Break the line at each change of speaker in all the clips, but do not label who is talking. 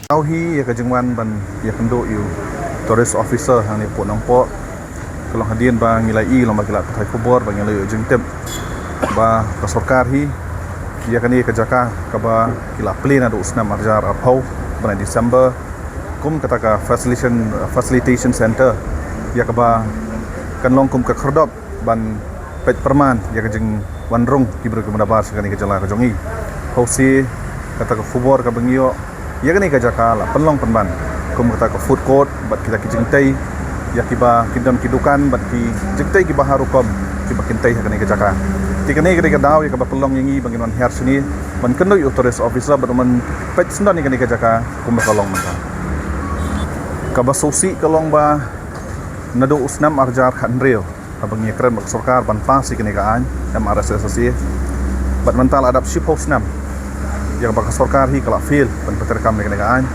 Au hi ya kejengwan ban ya penduk yu tourist officer hang ni put nongpo kalau hadian ba ngilai long ba kilat thai khobor ba ngilai jeng tep ba ka sarkar hi ya kani ka jaka ka ba kila plane adu usna marjar apau ban December kum kata ka facilitation center ya ka ba kan long kum ka kherdop ban pet perman ya ka jeng wanrung kibru ke mendabar sekani ka jala ka jongi hausi kata ka khobor ka bangio ya kan ika jaka lah penlong penban kum kata ke food court bat kita kijingtai ya kiba kidam kidukan bat ki jingtai kiba harukom kiba kintai kan ika jaka tikane ika daw ya kiba penlong yangi bangin wan her sini man kendoi tourist officer bat man pet sendan ika jaka kum kalong manta kaba sosi kalong ba nado usnam arjar khanreo abang ye kren bak sarkar ban pas ika kaan MRSSC bat mental adap ship usnam yang bakal sarkar hi kalak fil ban peterkam negaan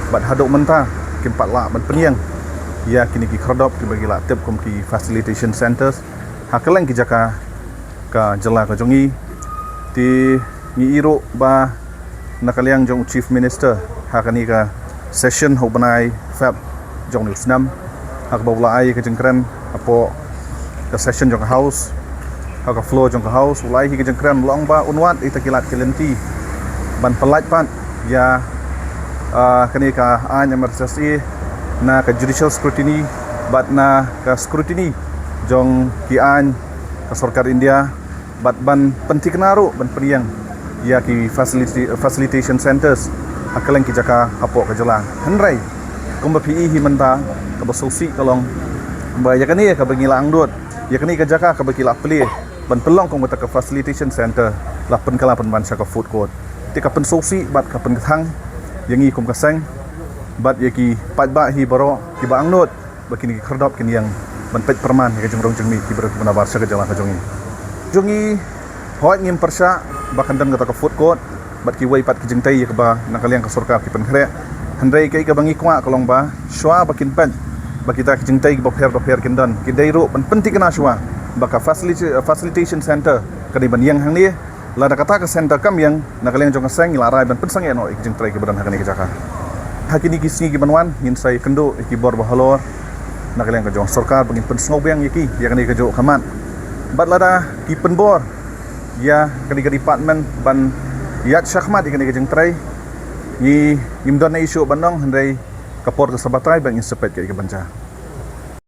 bat haduk menta kimpat la ban peniang ya kini ki kherdop ki bagi la tep kum ki facilitation centers hakeleng ki jaka ka jela ka jongi ti ni iro ba nakaliang jong chief minister hakani ka session ho banai feb jong ni snam hak bawla ai ka jengkran apo ka session jong house hak floor jong house ulai hi ka jengkran long ba unwat ita kilat kelenti ban pelaj pan ya kani ka an emergency na ka judicial scrutiny bat na ka scrutiny jong ki an ka sarkar India bat ban pentiknaru ban priang ya ki facilitation centers akaleng ki jaka apo ka jelang hanrai kum pi hi menta ka basosi kalong ba ya kani ka bangilang dot ya kani ka jaka ka bakila pli ban pelong kum ka facilitation center la pen kala pen ban ka food court tika pen sosi bat ka pen thang yangi kum kaseng bat yaki patba hi baro ki ba angnot bakini ki kherdop kin yang ban pet perman ka jengrong jengmi ki ber kuna bar sa ka jala ka jongi hoi ngim persya bakan dan ka food court bat ki wai pat ki jengtai ka ba nakaliang ka sarkar ki pen khre handai kai ka bangi kwa kolong ba shwa bakin pen bakita ki jengtai ki bokher kin dan ki dairo ban pentik na shwa baka facilitation center kani ban yang hang ni lada kata ke center kam yang nakaliang jong kaseng ilarai ban pensang ya no ikjing trai ke badan hakani ke jaka hakini kisni ki banwan ngin sai kendo ki bor bahalor nakaliang ke jong sarkar bangin pensngau bang yaki ya kani ke jo kaman bat lada ki penbor ya kani ke department ban yat syahmat ikani ke jeng trai ni imdon na isu banong handai kapor ke sabatai bangin sepet ke banca